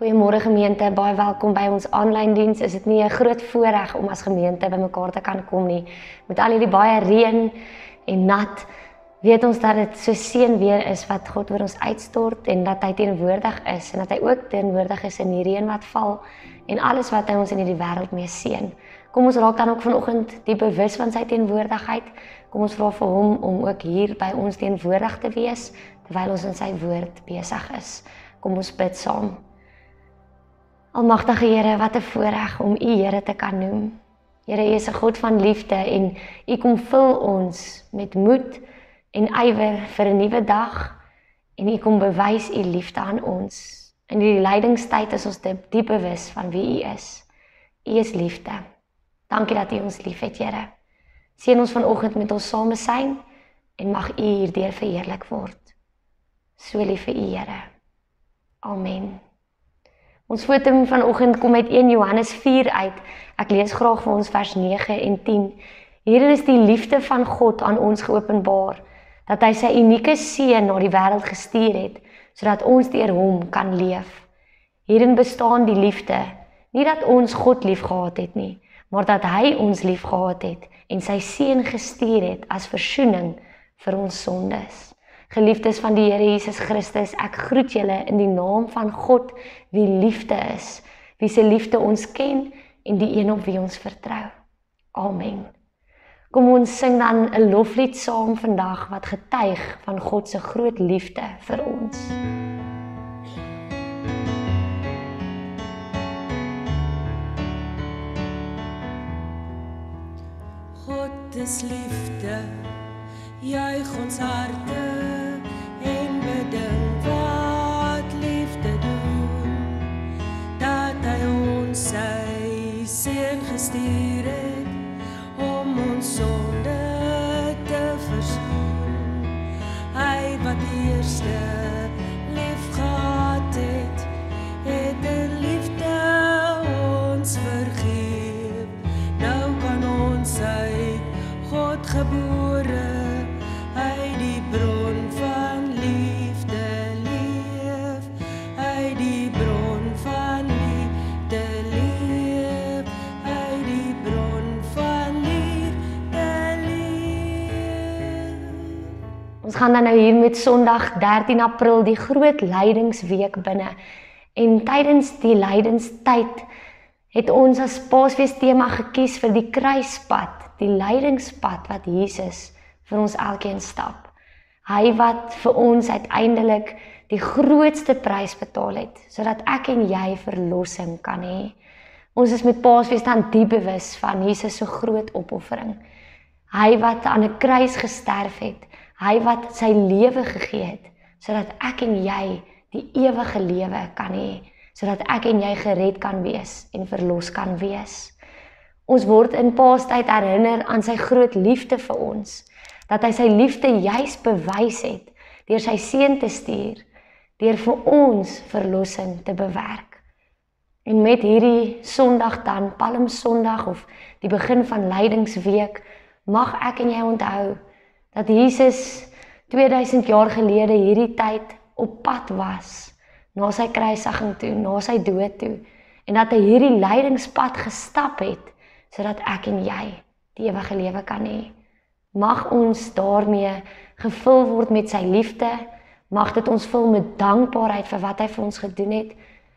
Goeiemôre gemeente, baie welkom by ons aanlyn diens. Is dit nie 'n groot voorreg om as gemeente bymekaar te kan kom nie? Met al hierdie baie reën en nat, weet ons dat dit so seën weer is wat God oor ons uitstort en dat hy teenwoordig is en dat hy ook teenwoordig is in die reën wat val en alles wat hy ons in hierdie wêreld mee seën. Kom ons raak dan ook vanoggend die bewus van sy teenwoordigheid. Kom ons vra vir hom om ook hier by ons teenwoordig te wees terwyl ons in sy woord besig is. Kom ons bid saam. Almagtige Here, wat 'n voorreg om U Here te kan noem. Here, U is 'n God van liefde en U kom vul ons met moed en ywer vir 'n nuwe dag en U kom bewys U liefde aan ons. In die lydingstyd is ons diep bewus van wie U is. U is liefde. Dankie dat U ons liefhet, Here. Seën ons vanoggend met ons samesyn en mag U hierdeur verheerlik word. So lief vir U, Here. Amen. Ons foto vanoggend kom uit 1 Johannes 4 uit. Ek lees graag vir ons vers 9 en 10. Hierin is die liefde van God aan ons geopenbaar, dat hy sy unieke seun na die wêreld gestuur het, sodat ons deur hom kan leef. Hierin bestaan die liefde, nie dat ons God liefgehad het nie, maar dat hy ons liefgehad het en sy seun gestuur het as versoening vir ons sondes. Geliefdes van die Here Jesus Christus, ek groet julle in die naam van God, wie liefde is, wie se liefde ons ken en die een op wie ons vertrou. Amen. Kom ons sing dan 'n loflied saam vandag wat getuig van God se groot liefde vir ons. God is liefde, juig ons harte en bedink wat liefde doen, dat hy ons sy seun gestuur het om ons sonde te versoen. Hy wat eerste lief gehad het, het in liefde ons vergeef. Nou kan ons uit God gebore uit die bron van liefde leef, uit die bron van liefde leef, uit die bron van liefde leef. Ons gaan dan nou hier met Sondag 13 April, die groot lydingsweek binne. En tydens die lydingstyd het ons as Paasfees tema gekies vir die kruispad, die lydingspad wat Jesus vir ons elkeen stap. Hy wat vir ons uiteindelik die grootste prys betaal het, sodat ek en jy verlossing kan hê. Ons is met Paasfees dan diep bewus van Jesus se groot opoffering. Hy wat aan 'n kruis gesterf het, hy wat sy lewe gegee het, sodat ek en jy die ewige lewe kan hê, sodat ek en jy gered kan wees en verlos kan wees. Ons word in Paastyd herinner aan sy groot liefde vir ons, dat hy sy liefde juis bewys het, deur sy seun te stuur, deur vir ons verlossing te bewerk. En met hierdie Sondag dan, Palmsondag of die begin van Lydingsweek, mag ek en jy onthou, dat Jesus 2000 jaar gelede hierdie tyd op pad was, na sy kruisiging toe, na sy dood toe, en dat hy hierdie lydingspad gestap het, sodat ek en jy die ewige lewe kan hê. Mag ons daarmee gevul word met sy liefde, mag dit ons vul met dankbaarheid vir wat hy vir ons gedoen het,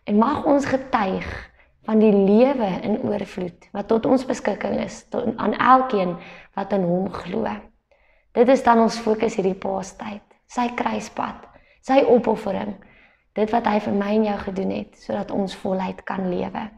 en mag ons getuig van die lewe in oorvloed, wat tot ons beskikking is, aan elkeen wat in hom glo. Dit is dan ons fokus hierdie Paastyd, sy kruispad, sy opoffering, dit wat hy vir my en jou gedoen het, sodat ons voluit kan lewe.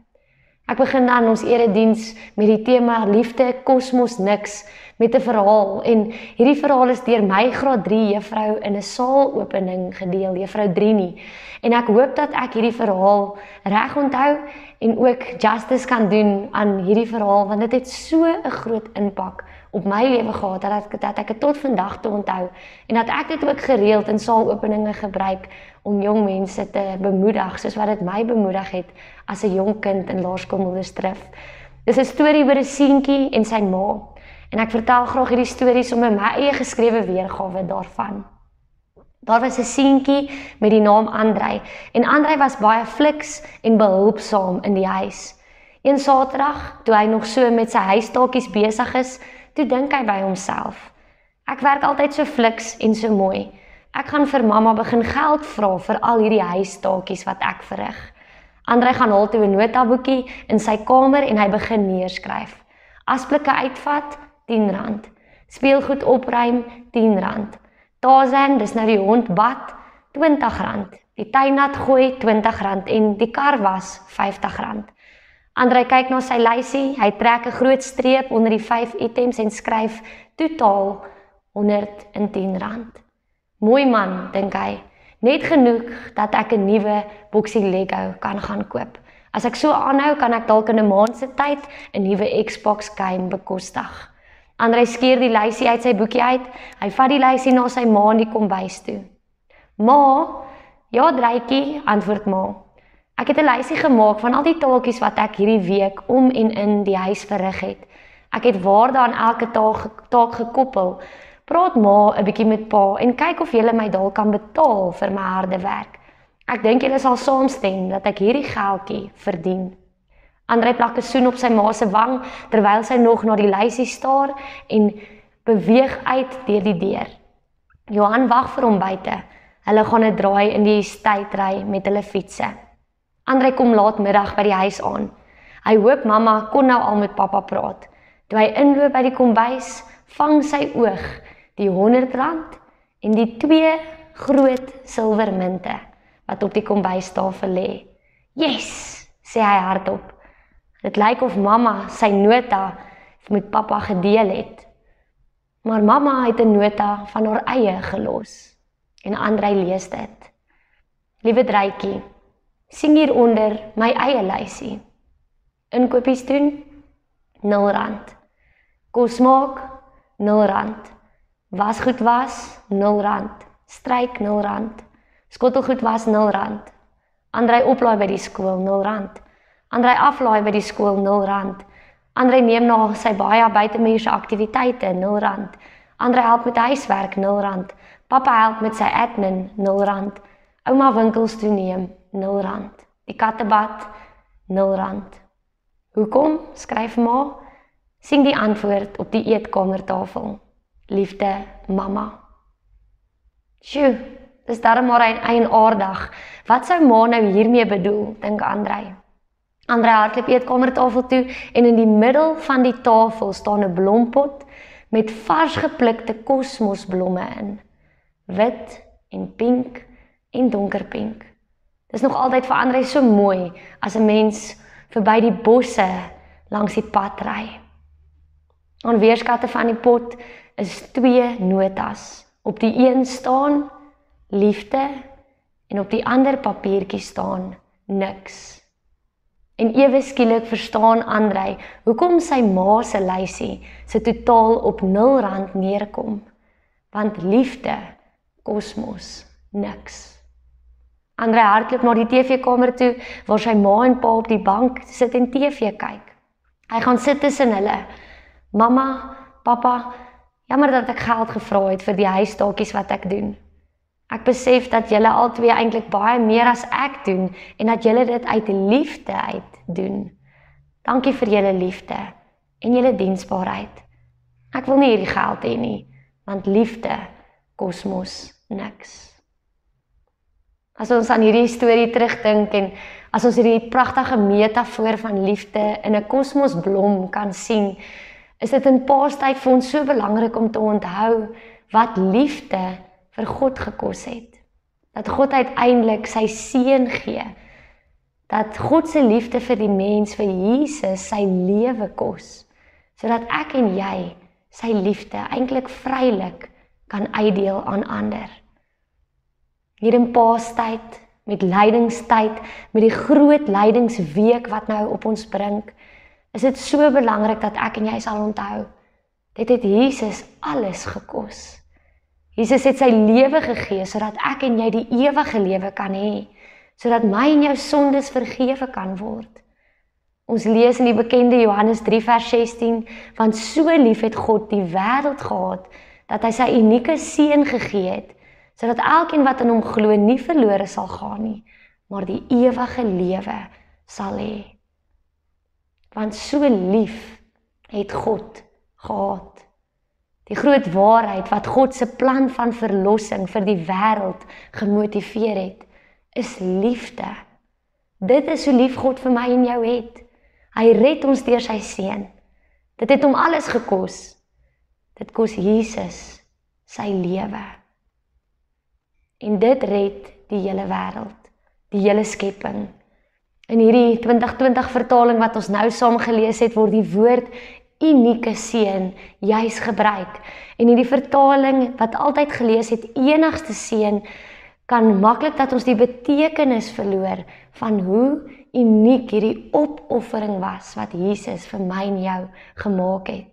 Ek begin dan ons erediens met die tema liefde kosmos niks, met 'n verhaal, en hierdie verhaal is deur my graad 3 juffrou in 'n saalopening gedeel, juffrou Drini, en ek hoop dat ek hierdie verhaal reg onthou, en ook justice kan doen aan hierdie verhaal, want dit het so 'n groot impak op my lewe gehad, dat ek dit tot vandag toe onthou, en dat ek dit ook gereeld in saalopeninge gebruik, om jong mense te bemoedig, soos wat dit my bemoedig het, as 'n jong kind in laerskoolmoedersdrift. Dis 'n storie oor 'n seentjie en sy ma, en ek vertel graag hierdie stories om my eie geskrewe weergawe daarvan. Daar was 'n seentjie met die naam Andrei en Andrei was baie fliks en behulpsaam in die huis. Een Saterdag, toe hy nog so met sy huistaakies besig is, toe dink hy by homself: ek werk altyd so fliks en so mooi. Ek gaan vir mamma begin geld vra vir al hierdie huistaakies wat ek verrig. Andrei gaan haal toe 'n notaboekie in sy kamer en hy begin neerskryf. Asblikke uitvat, R10. Speelgoed opruim, R10. Tarzan, dis nou die hond bad, R20. Die tuin nat gooi, R20 en die kar was R50. Andrei kyk na sy lysie, hy trek 'n groot streep onder die 5 items en skryf totaal R110. Mooi man, dink hy, net genoeg dat ek 'n nuwe boksie Lego kan gaan koop. As ek so aanhou, kan ek dalk in 'n maand se tyd 'n nuwe Xbox game bekostig. Andrei skeer die lysie uit sy boekie uit, hy vat die lysie na sy ma in die kombuis toe. Ma, ja Drytjie, antwoord ma. Ek het 'n lysie gemaak van al die taakies wat ek hierdie week om en in die huis verrig het. Ek het waarde aan elke taak gekoppel. Praat ma 'n bietjie met pa en kyk of julle my dalk kan betaal vir my harde werk. Ek dink julle sal saamstem dat ek hierdie geldjie verdien. Andrei plak 'n soen op sy ma se wang terwyl sy nog na die lysie staar en beweeg uit deur die deur. Johan wag vir hom buite. Hulle gaan 'n draai in die strydry met hulle fietsse. Andrei kom laatmiddag by die huis aan. Hy hoop mamma kon nou al met pappa praat. Toe hy inloop by die kombuis, vang sy oog die R100 en die 2 groot silwermunte wat op die kombuistafel lê. Yes, sê hy hardop. Dit lyk of mamma sy nota met pappa gedeel het. Maar mamma het 'n nota van haar eie gelos. En Andrei lees dit. Liewe Drytjie, sien hieronder my eie lysie. Inkopies doen, R0. Kos maak, R0. Wasgoed was, R0. Stryk, R0. Skottelgoed was, R0. Andrei oplaai by die skool, R0. Andrei aflaai by die skool, R0. Andrei neem na sy baie buitemuurse aktiwiteite, R0. Andrei help met huiswerk, R0. Pappa help met sy admin, R0. Ouma winkels toe neem, R0. Die kattebad, R0. Hoekom? Skryf ma. Sien die antwoord op die eetkamertafel. Liefde, mamma. Sjoe, dis darem maar eienaardig. Wat sou ma nou hiermee bedoel, dink Andrei. Andrei hardloop eetkamertafel toe en in die middel van die tafel staan 'n blompot met vars geplukte kosmosblomme in. Wit en pink en donkerpink. Dis nog altyd vir Andrei so mooi as 'n mens verby die bosse langs die pad ry. Aan weerskante van die pot is 2 notas. Op die een staan liefde en op die ander papiertjie staan niks. En ewe skielik verstaan Andrei hoekom sy ma se lysie se totaal op R0 neerkom. Want liefde, kosmos, niks. Andrei hardloop na die TV-kamer toe waar sy ma en pa op die bank sit en TV kyk. Hy gaan sit tussen hulle. Mamma, pappa, jammer dat ek geld gevra het vir die huistaakies wat ek doen. Ek besef dat julle albei eintlik baie meer as ek doen en dat julle dit uit liefde uit doen. Dankie vir julle liefde en julle diensbaarheid. Ek wil nie hierdie geld hê nie, want liefde, kosmos, niks. As ons aan hierdie storie terugdink en as ons hierdie pragtige metafoor van liefde in 'n kosmosblom kan sien, is dit in Paastyd vir ons so belangrik om te onthou wat liefde vir God gekos het. Dat God uiteindelik sy seun gee. Dat God se liefde vir die mens, vir Jesus, sy lewe kos. Sodat ek en jy sy liefde eintlik vrylik kan uitdeel aan ander. Hier in Paastyd, met lydingstyd, met die groot lydingsweek wat nou op ons bring, is dit so belangrik dat ek en jy sal onthou. Dit het Jesus alles gekos. Jesus het sy lewe gegee, sodat ek en jy die ewige lewe kan hê, sodat my en jou sondes vergewe kan word. Ons lees in die bekende Johannes 3 vers 16, want so lief het God die wêreld gehad, dat hy sy unieke seun gegee het, sodat elkeen wat in hom glo nie verlore sal gaan nie, maar die ewige lewe sal hê. Want so lief het God gehad. Die groot waarheid wat God se plan van verlossing vir die wêreld gemotiveer het, is liefde. Dit is hoe lief God vir my en jou het. Hy red ons deur sy seun. Dit het hom alles gekos. Dit kos Jesus sy lewe. En dit red die hele wêreld, die hele skepping. In hierdie 2020 vertaling wat ons nou saam gelees het, word die woord unieke seun juis gebruik. En hierdie vertaling wat altyd gelees het, enigste seun, kan maklik dat ons die betekenis verloor van hoe uniek hierdie opoffering was wat Jesus vir my en jou gemaak het.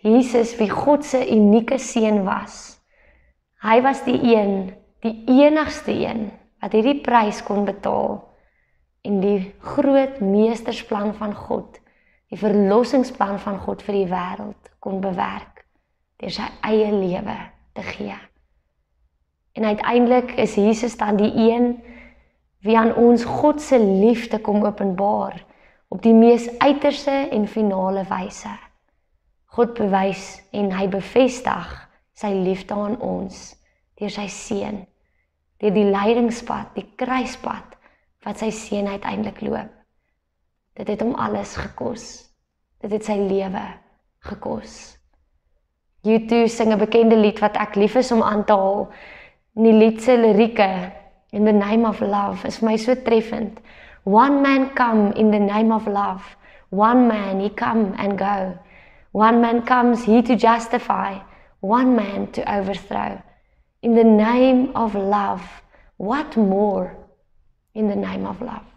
Jesus, wie God se unieke seun was. Hy was die enigste een wat hierdie prys kon betaal en die groot meestersplan van God, die verlossingsplan van God vir die wêreld kon bewerk deur sy eie lewe te gee. En uiteindelik is Jesus dan die een wie aan ons God se liefde kom openbaar op die mees uiterste en finale wyse. God bewys en hy bevestig sy liefde aan ons deur sy seun, deur die lydingspad, die kruispad wat sy seun uiteindelik loop. Dit het hom alles gekos. Dit het sy lewe gekos. U2 sing 'n bekende lied wat ek lief is om aan te haal. En die lied se lirieke, In the Name of Love, is vir my so treffend. One man come in the name of love. One man, he come and go. One man comes, he to justify. One man to overthrow. In the name of love. What more in the name of love?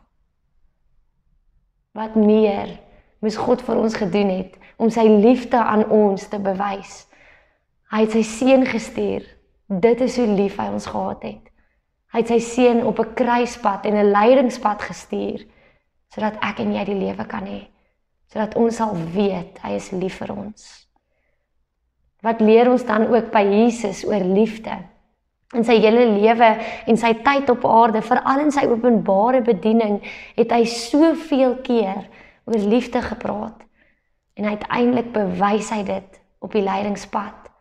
Wat meer moes God vir ons gedoen het om sy liefde aan ons te bewys. Hy het sy seun gestuur. Dit is hoe lief hy ons gehad het. Hy het sy seun op 'n kruispad en 'n lydingspad gestuur, sodat ek en jy die lewe kan hê, sodat ons sal weet hy is lief vir ons. Wat leer ons dan ook by Jesus oor liefde? In sy hele lewe en sy tyd op aarde, veral in sy openbare bediening, het hy soveel keer oor liefde gepraat. En uiteindelik bewys hy dit op die lydingspad.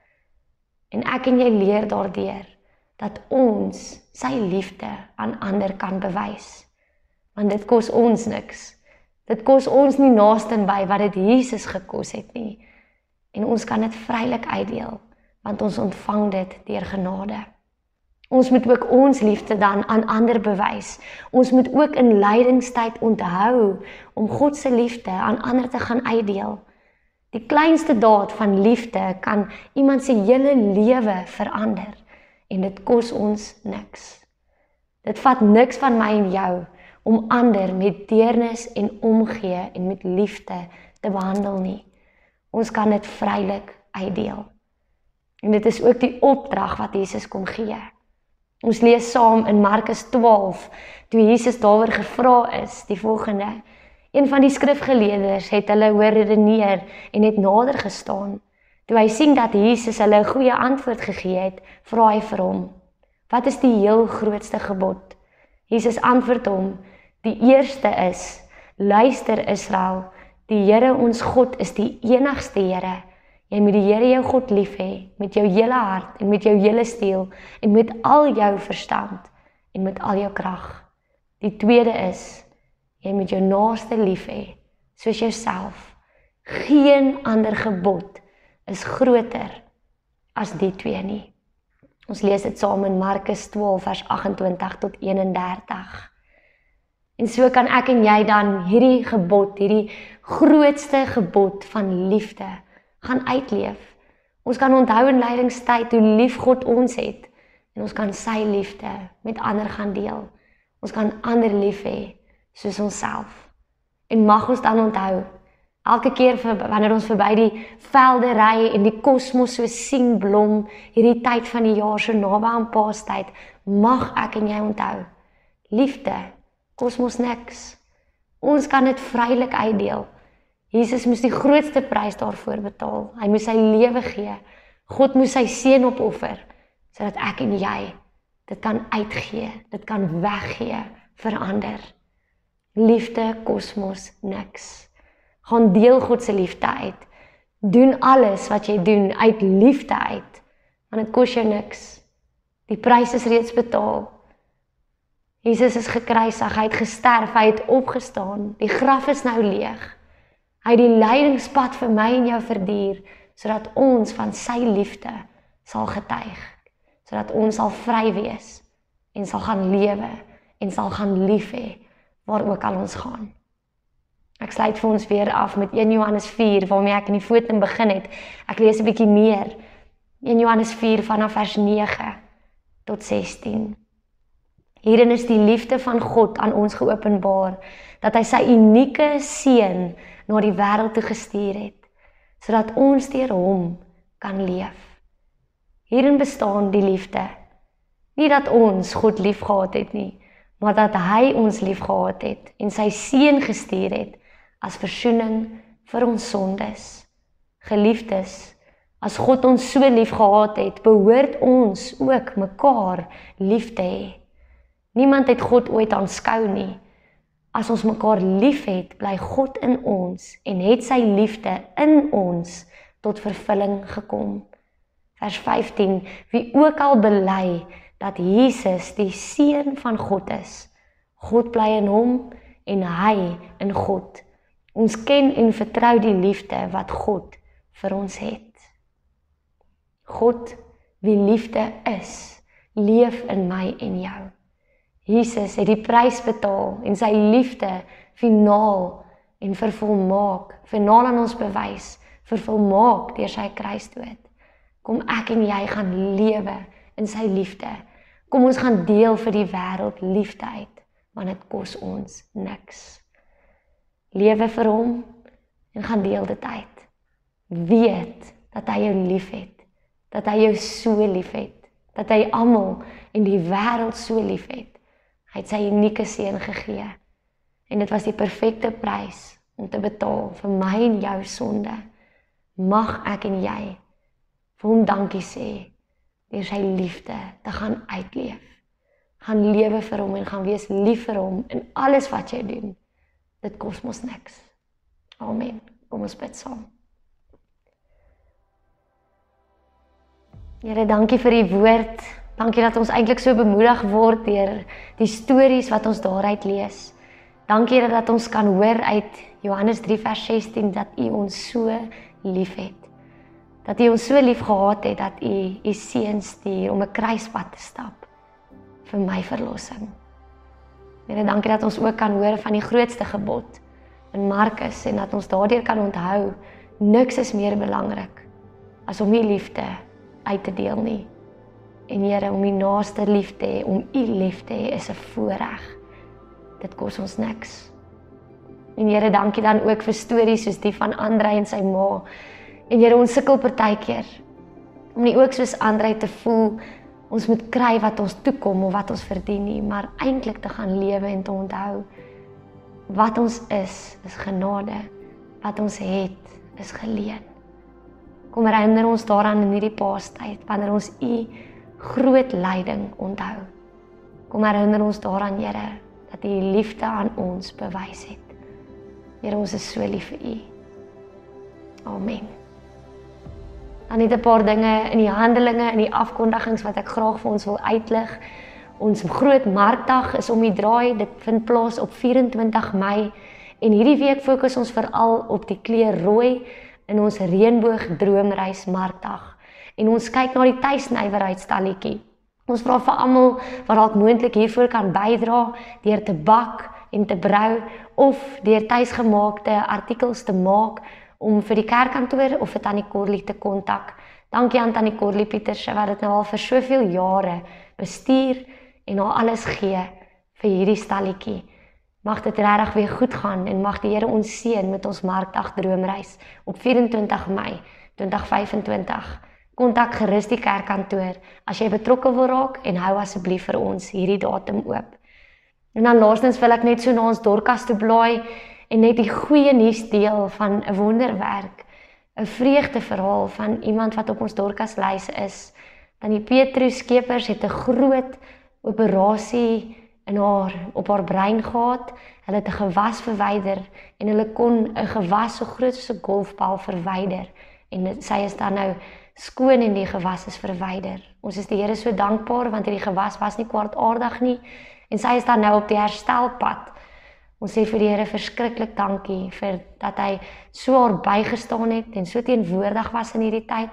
En ek en jy leer daardeur dat ons sy liefde aan ander kan bewys. Want dit kos ons niks. Dit kos ons nie naastenby wat dit Jesus gekos het nie. En ons kan dit vrylik uitdeel, want ons ontvang dit deur genade. Ons moet ook ons liefde dan aan ander bewys. Ons moet ook in lydingstyd onthou om God se liefde aan ander te gaan uitdeel. Die kleinste daad van liefde kan iemand se hele lewe verander en dit kos ons niks. Dit vat niks van my en jou om ander met deernis en omgee en met liefde te behandel nie. Ons kan dit vrylik uitdeel. En dit is ook die opdrag wat Jesus kom gee. Ons lees saam in Markus 12, toe Jesus daaroor gevra is, die volgende. Een van die skrifgeleerders het hulle hoor redeneer en het nader gestaan. Toe hy sien dat Jesus hulle 'n goeie antwoord gegee het, vra hy vir hom, wat is die heel grootste gebod? Jesus antwoord hom, die eerste is, luister Israel, die Here ons God is die enigste Here. Jy moet die Here jou God lief hê, met jou hele hart en met jou hele siel en met al jou verstand en met al jou krag. Die tweede is, jy moet jou naaste lief hê, soos jouself. Geen ander gebod is groter as die twee nie. Ons lees dit saam in Markus 12 vers 28 tot 31. En so kan ek en jy dan hierdie gebod, hierdie grootste gebod van liefde gaan uitleef. Ons kan onthou in lydingstyd hoe lief God ons het en ons kan sy liefde met ander gaan deel. Ons kan ander lief hê soos onsself. En mag ons dan onthou, elke keer wanneer ons verby die velde ry en die kosmos so sien blom, hierdie tyd van die jaar so naby aan Paastyd, mag ek en jy onthou, liefde kos ons niks. Ons kan dit vrylik uitdeel. Jesus moes die grootste prys daarvoor betaal. Hy moes sy lewe gee. God moes sy seun opoffer, sodat ek en jy dit kan uitgee, dit kan weggee vir ander. Liefde, kosmos, niks. Gaan deel God se liefde uit. Doen alles wat jy doen uit liefde uit, want dit kos jou niks. Die prys is reeds betaal. Jesus is gekruisig, hy het gesterf, hy het opgestaan, die graf is nou leeg. Hy het die lydingspad vir my en jou verduur, sodat ons van sy liefde sal getuig, sodat ons sal vry wees, en sal gaan lewe, en sal gaan lief hê, waar ook al ons gaan. Ek sluit vir ons weer af met 1 Johannes 4, waarmee ek in die voeten begin het. Ek lees 'n bietjie meer. 1 Johannes 4 vanaf vers 9 tot 16. Hierin is die liefde van God aan ons geopenbaar, dat hy sy unieke seun na die wêreld toe gestuur het, sodat ons deur hom kan leef. Hierin bestaan die liefde. Nie dat ons God lief gehad het nie, maar dat hy ons lief gehad het en sy seun gestuur het as versoening vir ons sondes. Geliefdes, as God ons so lief gehad het, behoort ons ook mekaar lief te hê. Niemand het God ooit aanskou nie. As ons mekaar lief het, bly God in ons en het sy liefde in ons tot vervulling gekom. Vers 15, wie ook al bely dat Jesus die seun van God is, God bly in hom en hy in God. Ons ken en vertrou die liefde wat God vir ons het. God, wie liefde is, leef in my en jou. Jesus het die prys betaal en sy liefde finaal en finaal aan ons bewys, vervolmaak deur sy kruisdood. Kom ek en jy gaan lewe in sy liefde. Kom ons gaan deel vir die wêreld liefde uit, want dit kos ons niks. Lewe vir hom en gaan deel dit uit. Weet dat hy jou lief het, dat hy jou so lief het, dat hy almal in die wêreld so lief het. Hy het sy unieke seun gegee en dit was die perfekte prys om te betaal vir my en jou sonde. Mag ek en jy vir hom dankie sê deur sy liefde te gaan uitleef. Gaan lewe vir hom en gaan wees lief vir hom in alles wat jy doen. Dit kos mos niks. Amen. Kom ons bid saam. Here, dankie vir die woord. Dankie dat ons eintlik so bemoedig word deur die stories wat ons daaruit lees. Dankie Here dat ons kan hoor uit Johannes 3 vers 16 dat U ons so lief het. Dat U ons so lief gehad het dat U seun stuur om 'n kruispad te stap vir my verlossing. Here, dankie dat ons ook kan hoor van die grootste gebod in Markus en dat ons daardeur kan onthou, niks is meer belangrik as om U liefde uit te deel nie. En Here, om U naaste lief te hê, om U lief te hê is 'n voorreg. Dit kos ons niks. En Here, dankie dan ook vir stories soos die van Andrei en sy ma. En Here, ons sukkel partykeer om nie ook soos Andrei te voel, ons moet kry wat ons toekom of wat ons verdien nie, maar eintlik te gaan lewe en te onthou, wat ons is genade, wat ons het, is geleen. Kom herinner ons daaraan in hierdie Paastyd, wanneer ons U groot lyding onthou. Kom herinner ons daaraan, Here, dat U liefde aan ons bewys het. Here, ons is so lief vir U. Amen. Dan net 'n paar dinge in die Handelinge, in die afkondigings wat ek graag vir ons wil uitlig. Ons groot markdag is om die draai, dit vind plaas op 24 Mei en hierdie week fokus ons veral op die kleur rooi in ons reënboog droomreis markdag. En ons kyk na die tuisnywerheidstalletjie. Ons vra vir almal wat dalk moontlik hiervoor kan bydra deur te bak en te brou of deur tuisgemaakte artikels te maak om vir die kerkkantoor of vir Tannie Corlie te kontak. Dankie aan Tannie Corlie Pieterse wat dit nou al vir soveel jare bestuur en haar alles gee vir hierdie stalletjie. Mag dit regtig weer goed gaan en mag die Here ons seën met ons markdag droomreis op 24 Mei 2025. Kontak gerus die kerkkantoor as jy betrokke wil raak en hou asseblief vir ons hierdie datum oop. En dan laastens wil ek net so na ons Dorcas toe blaai en net die goeie nuus deel van 'n wonderwerk, 'n vreugdeverhaal van iemand wat op ons Dorcas lys is, Tannie Petrus Skeepers het 'n groot operasie op haar brein gehad. Hulle het 'n gewas verwyder en hulle kon 'n gewas so groot soos 'n golfbal verwyder. En sy is dan nou skoon en die gewas is verwyder. Ons is die Here so dankbaar want hierdie gewas was nie kwaadaardig nie en sy is dan nou op die herstelpad. Ons sê vir die Here verskriklik dankie vir dat hy so haar bygestaan het en so teenwoordig was in hierdie tyd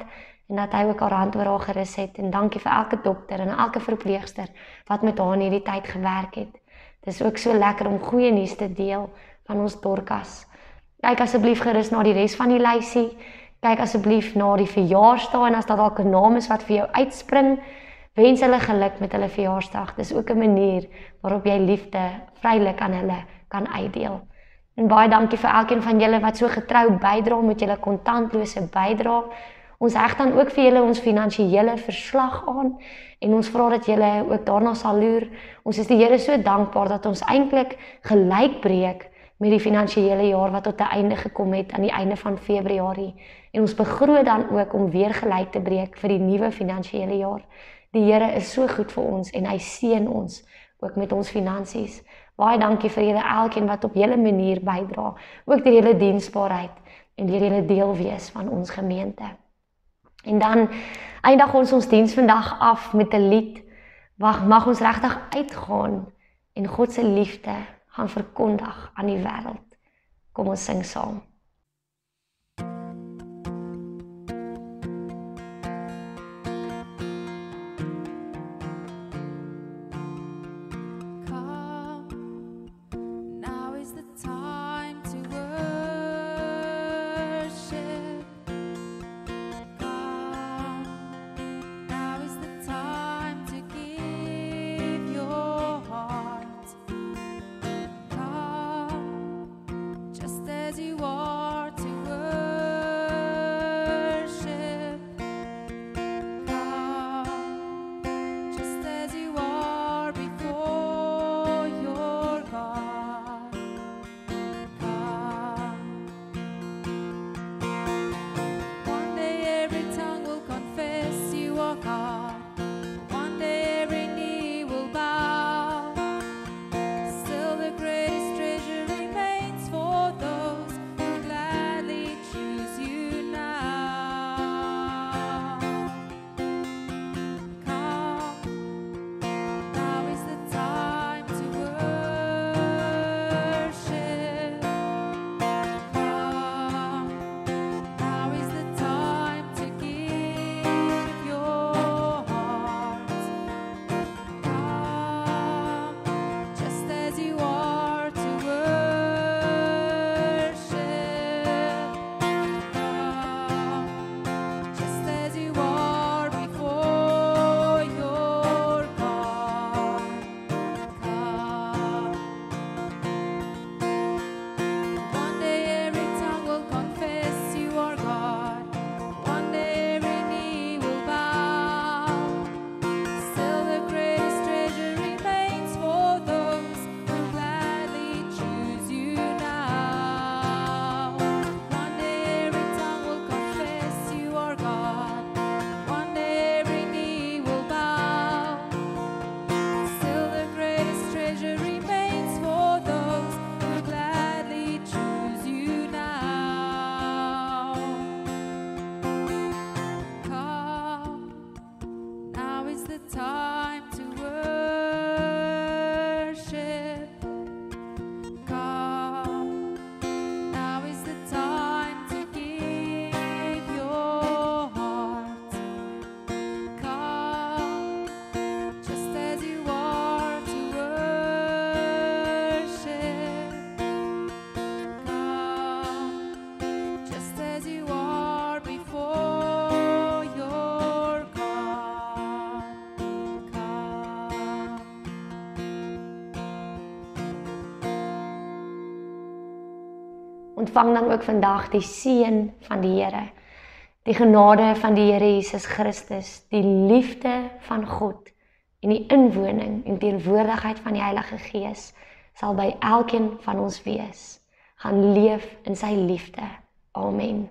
en dat hy ook haar hand oor haar gerus het en dankie vir elke dokter en elke verpleegster wat met haar in hierdie tyd gewerk het. Dit is ook so lekker om goeie nuus te deel van ons Dorcas. Kyk asseblief gerus na die res van die lysie. Kyk asseblief na die verjaarsdag en as daar dalk 'n naam is wat vir jou uitspring, wens hulle geluk met hulle verjaarsdag. Dis ook 'n manier waarop jy liefde vrylik aan hulle kan uitdeel. En baie dankie vir elkeen van julle wat so getrou bydra met julle kontantlose bydra. Ons heg dan ook vir julle ons finansiële verslag aan en ons vra dat julle ook daarna sal loer. Ons is die Here so dankbaar dat ons eintlik gelyk breek met die finansiële jaar wat tot 'n einde gekom het aan die einde van Februarie. En ons begroot dan ook om weer gelyk te breek vir die nuwe finansiële jaar. Die Here is so goed vir ons en hy seën ons ook met ons finansies. Baie dankie vir julle elkeen wat op julle manier bydra, ook deur julle diensbaarheid en deur julle deel wees van ons gemeente. En dan eindig ons diens vandag af met 'n lied. Mag ons regtig uitgaan en God se liefde gaan verkondig aan die wêreld. Kom ons sing saam. Ontvang dan ook vandag die seën van die Here, die genade van die Here Jesus Christus, die liefde van God en die inwoning en teenwoordigheid van die Heilige Gees sal by elkeen van ons wees. Gaan leef in sy liefde. Amen.